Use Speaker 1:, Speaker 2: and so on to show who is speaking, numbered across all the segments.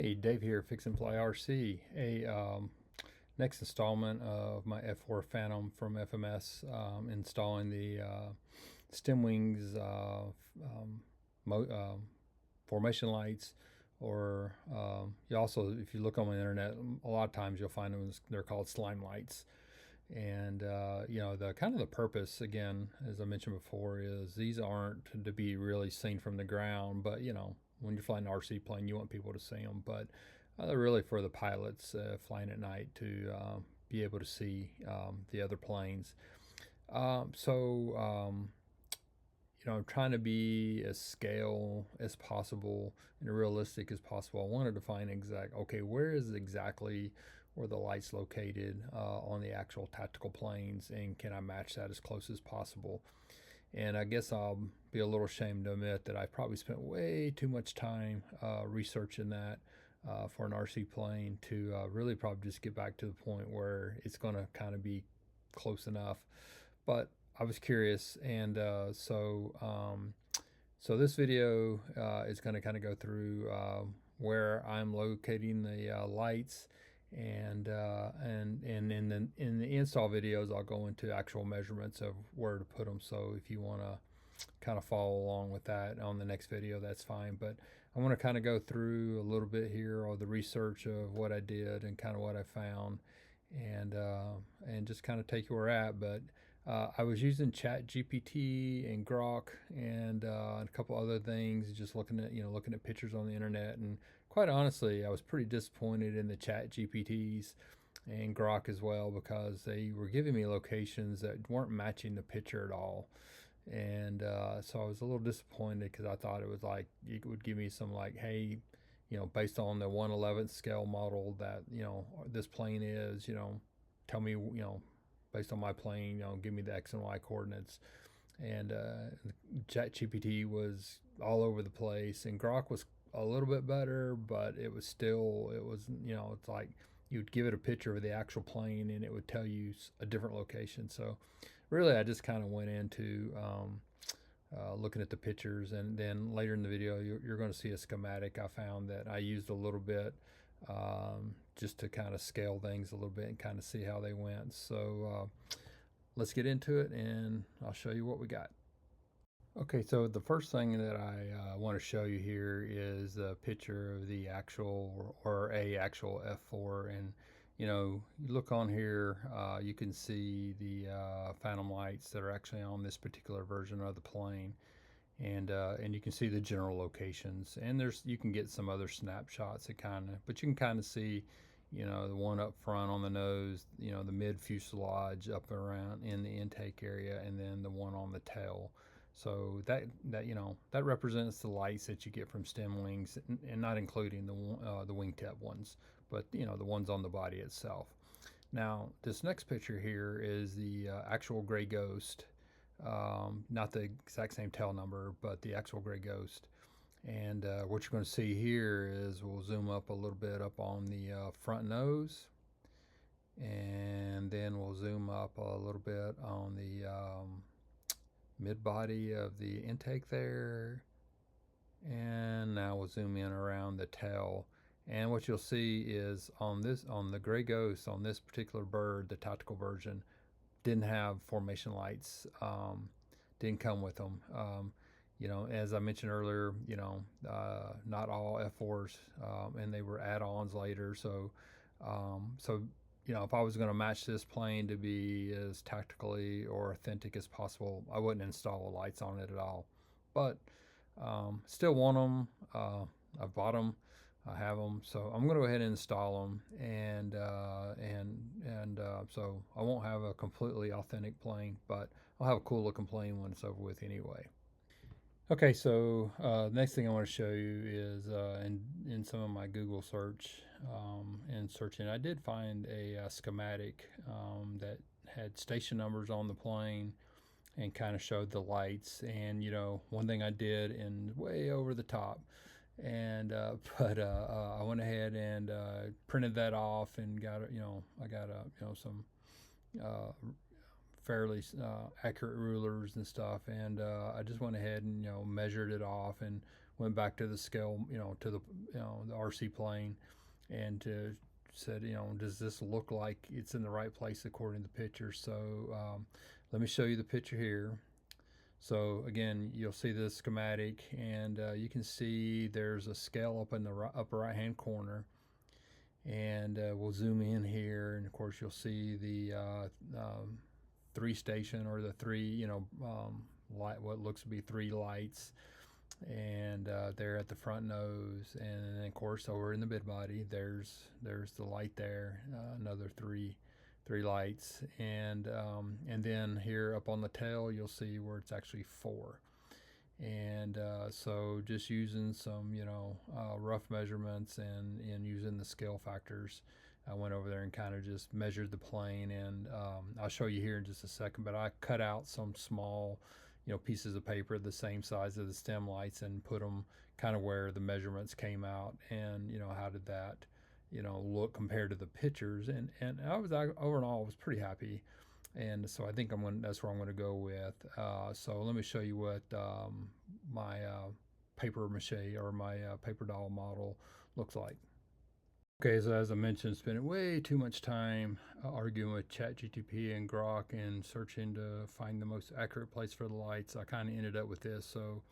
Speaker 1: Hey, Dave here, Fix and Play RC. Next installment of my F-4 Phantom from FMS, installing the STEMWings formation lights, or you also, if you look on the internet, a lot of times you'll find them. They're called slime lights. And the kind of the purpose, again, as I mentioned before, is these aren't to be really seen from the ground, but when you're flying an RC plane, you want people to see them. But they're really for the pilots flying at night to be able to see the other planes. Trying to be as scale as possible and realistic as possible. I wanted to find okay, where is exactly where the light's located on the actual tactical planes, and can I match that as close as possible? And I guess I'll be a little ashamed to admit that I probably spent way too much time researching that for an RC plane to really probably just get back to the point where it's going to kind of be close enough. But I was curious, and so this video is going to kind of go through where I'm locating the lights, and in the install videos, I'll go into actual measurements of where to put them. So if you want to kind of follow along with that on the next video, that's fine. But I want to kind of go through a little bit here of the research of what I did and kind of what I found, and just kind of take you where we're at. But I was using Chat GPT and Grok and a couple other things, just looking at pictures on the internet. And quite honestly, I was pretty disappointed in the Chat GPTs and Grok as well, because they were giving me locations that weren't matching the picture at all. And so I was a little disappointed, because I thought it was like it would give me some, like, hey, based on the 1/11th scale model that this plane is, tell me, based on my plane, give me the X and Y coordinates. And ChatGPT was all over the place, and Grok was a little bit better, but it was it's like you'd give it a picture of the actual plane and it would tell you a different location. So really, I just kind of went into looking at the pictures, and then later in the video, you're going to see a schematic I found that I used a little bit, just to kind of scale things a little bit and kind of see how they went. So let's get into it, and I'll show you what we got. Okay, so the first thing that I want to show you here is a picture of the actual, or a actual F-4. And you look on here, you can see the phantom lights that are actually on this particular version of the plane, and you can see the general locations. And you can get some other snapshots that but you can kind of see, the one up front on the nose, the mid fuselage up around in the intake area, and then the one on the tail. So that represents the lights that you get from STEMWings, and not including the wingtip ones, but the ones on the body itself. Now, this next picture here is the actual gray ghost, not the exact same tail number, but the actual gray ghost. And what you're going to see here is, we'll zoom up a little bit up on the front nose, and then we'll zoom up a little bit on the mid body of the intake there, and now we'll zoom in around the tail. And what you'll see is on the gray ghost, on this particular bird, the tactical version, didn't have formation lights, didn't come with them. As I mentioned earlier, not all F4s, and they were add-ons later. If I was going to match this plane to be as tactically or authentic as possible, I wouldn't install the lights on it at all. But still want them. I've bought them. I have them, so I'm going to go ahead and install them, and so I won't have a completely authentic plane, but I'll have a cool looking plane when it's over with anyway. Okay, so next thing I want to show you is in some of my Google search and searching, I did find a schematic that had station numbers on the plane and kind of showed the lights. And one thing I did, and way over the top, and I went ahead and printed that off, and I got some fairly accurate rulers and stuff, and I just went ahead and measured it off, and went back to the scale, to the the RC plane, and said, does this look like it's in the right place according to the picture? So let me show you the picture here. So again, you'll see the schematic, and you can see there's a scale up in the upper right hand corner, and we'll zoom in here, and of course you'll see the three station, or the three, light, what looks to be three lights, and there at the front nose, and then of course over in the mid body there's the light there, another three lights, and then here up on the tail you'll see where it's actually four. And so just using some rough measurements, and using the scale factors, I went over there and kind of just measured the plane, and I'll show you here in just a second, but I cut out some small pieces of paper the same size of the stem lights, and put them kind of where the measurements came out, and how did that look compared to the pictures, and overall I was pretty happy. And so I think that's where I'm going to go with. So let me show you what my paper mache, or my paper doll model looks like. Okay, so as I mentioned, spending way too much time arguing with ChatGPT and Grok and searching to find the most accurate place for the lights, I kind of ended up with this. So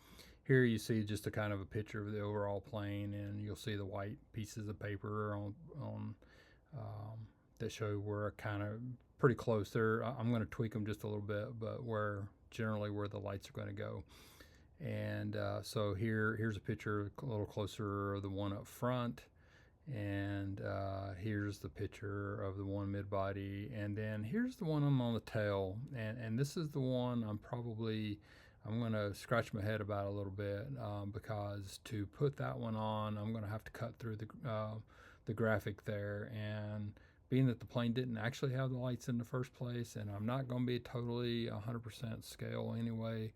Speaker 1: here you see just a kind of a picture of the overall plane, and you'll see the white pieces of paper on that show where kind of pretty close there. I'm going to tweak them just a little bit, but generally where the lights are going to go. And so here's a picture a little closer of the one up front, and here's the picture of the one mid body, and then here's the one on the tail, and this is the one I'm going to scratch my head about a little bit, because to put that one on, I'm going to have to cut through the graphic there, and being that the plane didn't actually have the lights in the first place, and I'm not going to be totally 100% scale anyway,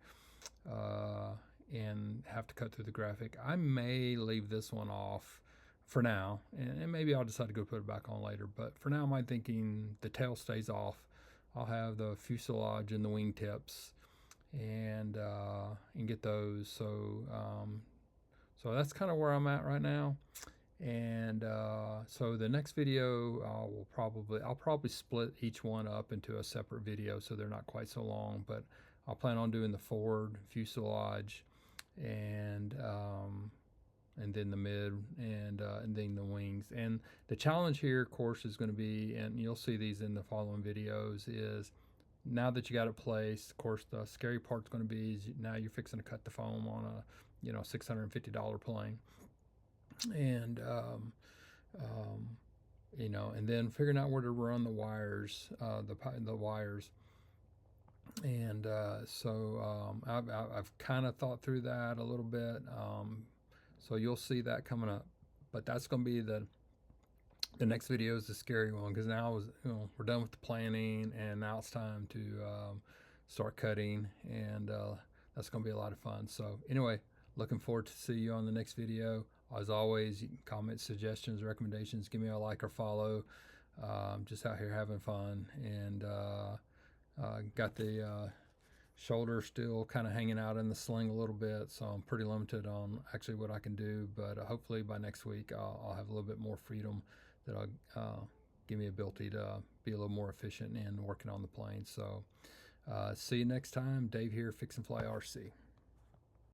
Speaker 1: and have to cut through the graphic, I may leave this one off for now, and maybe I'll decide to go put it back on later. But for now, my thinking, the tail stays off. I'll have the fuselage and the wingtips, and get those. So that's kind of where I'm at right now. And so the next video, I'll probably split each one up into a separate video, so they're not quite so long. But I'll plan on doing the forward fuselage, and then the mid, and then the wings. And the challenge here, of course, is going to be, and you'll see these in the following videos, is now that you got it placed, of course, the scary part's going to be is now you're fixing to cut the foam on a $650 plane, and and then figuring out where to run the wires, the wires. And so I've kind of thought through that a little bit. So you'll see that coming up, but that's going to be the next video, is the scary one, because now we're done with the planning, and now it's time to start cutting, and that's going to be a lot of fun. So anyway, looking forward to see you on the next video. As always, you can comment, suggestions, recommendations, give me a like or follow. Just out here having fun, and got the shoulder still kind of hanging out in the sling a little bit, so I'm pretty limited on actually what I can do, but hopefully by next week I'll have a little bit more freedom that'll give me ability to be a little more efficient in working on the plane. So see you next time. Dave here, Fix and Fly RC.